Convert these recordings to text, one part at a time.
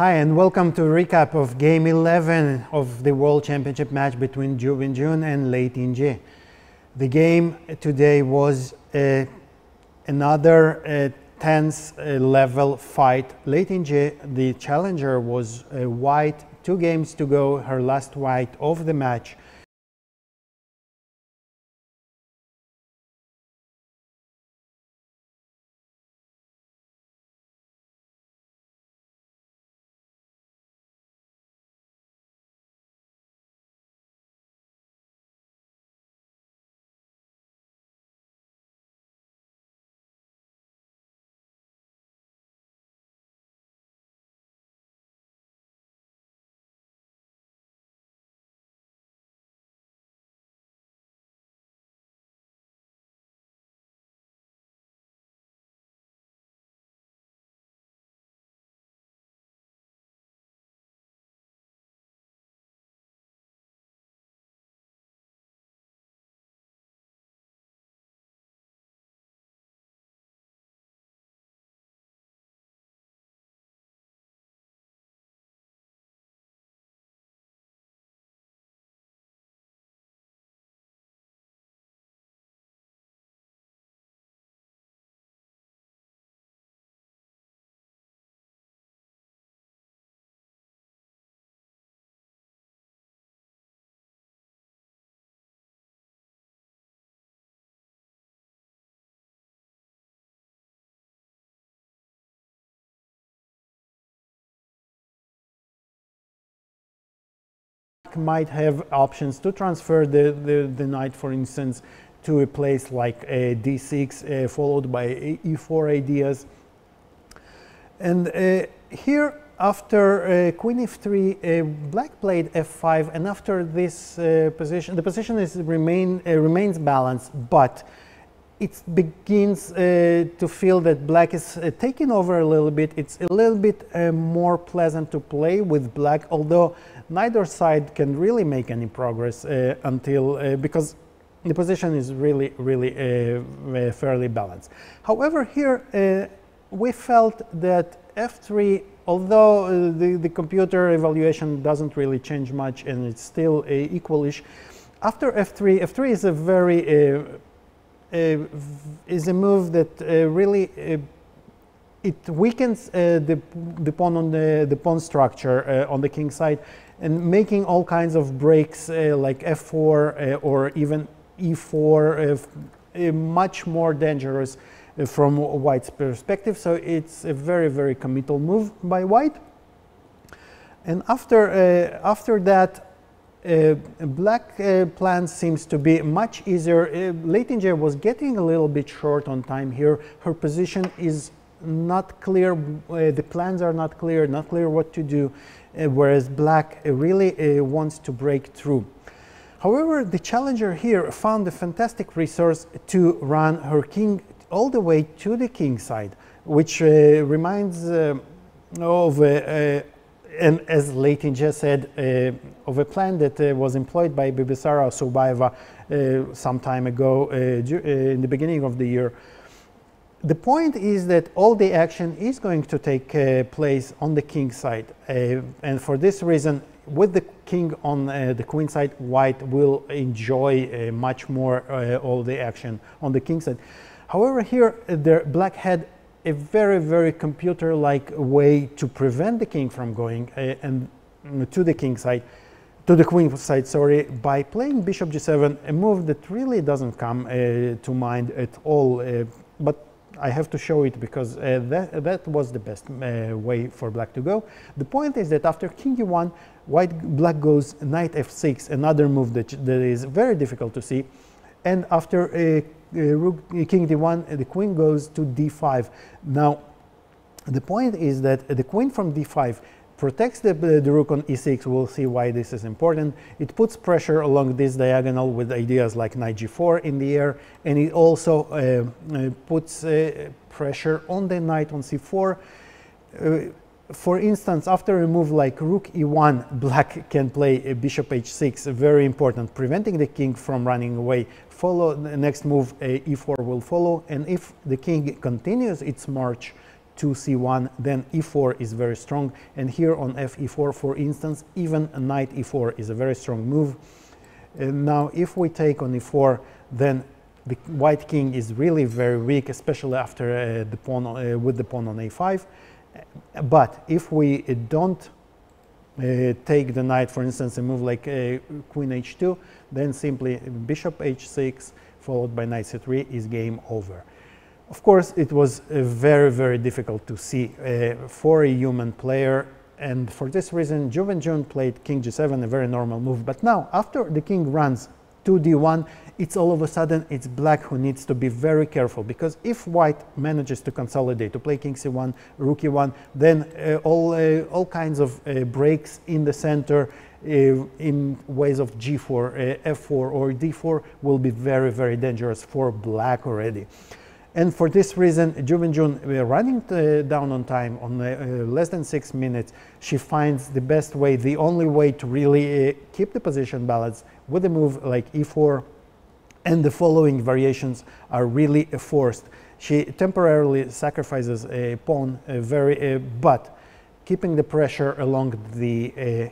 Hi and welcome to a recap of Game 11 of the World Championship match between Wenjun and Lei Tingjie. The game today was another tense level fight. Lei Tingjie, the challenger, was white, 2 games to go, her last white of the match. Might have options to transfer the knight, for instance, to a place like d6 followed by e4 ideas. And here, after queen f3, black played f5, and after this position, the position remains balanced, but it begins to feel that black is taking over a little bit. It's a little bit more pleasant to play with black, although neither side can really make any progress until because the position is really fairly balanced. However, here we felt that f3, although the computer evaluation doesn't really change much and it's still equalish, after f3 is a very is a move that really it weakens the pawn on the pawn structure on the king side, and making all kinds of breaks like f4 or even e4 much more dangerous from white's perspective. So it's a very committal move by white. And after that, black plan seems to be much easier. Lei Tingjie was getting a little bit short on time here. Her position is not clear, the plans are not clear what to do, whereas black really wants to break through. However, the challenger here found a fantastic resource to run her king all the way to the king side, which reminds of and as Lei Tingjie said, of a plan that was employed by Bibisara Sobaeva some time ago in the beginning of the year. The point is that all the action is going to take place on the king side, and for this reason, with the king on the queen side, white will enjoy much more all the action on the king side. However, here black had a very computer-like way to prevent the king from going and to the king side, to the queen side, sorry, by playing bishop g7, a move that really doesn't come to mind at all, but I have to show it because that was the best way for black to go. The point is that after king e1, black goes knight f6, another move that is very difficult to see, and after king d1, the queen goes to d5. Now, the point is that the queen from d5 protects the rook on e6. We'll see why this is important. It puts pressure along this diagonal with ideas like knight g4 in the air, and it also puts pressure on the knight on c4. For instance, after a move like rook e1, black can play a bishop h6, very important, preventing the king from running away. The next move, e4 will follow, and if the king continues its march 2c1, then e4 is very strong, and here on fe4, for instance, even a knight e4 is a very strong move. And now if we take on e4, then the white king is really very weak, especially after the pawn with the pawn on a5. But if we don't take the knight, for instance, a move like queen h2, then simply bishop h6 followed by knight c3 is game over. Of course, it was very, very difficult to see for a human player, and for this reason, Wenjun played king g7, a very normal move. But now, after the king runs to d1, it's all of a sudden it's black who needs to be very careful, because if white manages to consolidate, to play king c1, rook e1, then all kinds of breaks in the center in ways of g4, f4 or d4 will be very, very dangerous for black already. And for this reason, Wenjun, running down on time, on less than 6 minutes, she finds the best way, the only way to really keep the position balanced with a move like e4, and the following variations are really forced. She temporarily sacrifices a pawn, but keeping the pressure along the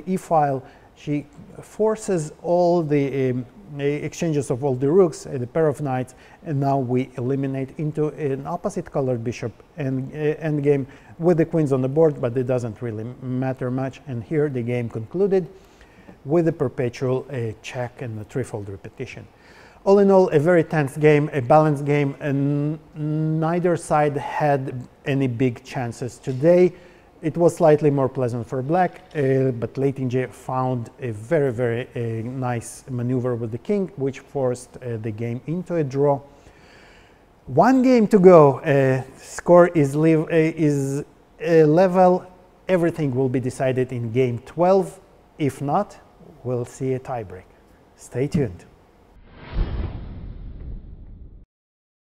e-file, she forces all the exchanges of all the rooks, the pair of knights, and now we eliminate into an opposite colored bishop and endgame with the queens on the board, but it doesn't really matter much. And here the game concluded with a perpetual check and a threefold repetition. All in all, a very tense game, a balanced game, and neither side had any big chances today. It was slightly more pleasant for black, but Lei Tingjie found a very, very nice maneuver with the king, which forced the game into a draw. One game to go. Score is level. Everything will be decided in game 12. If not, we'll see a tiebreak. Stay tuned.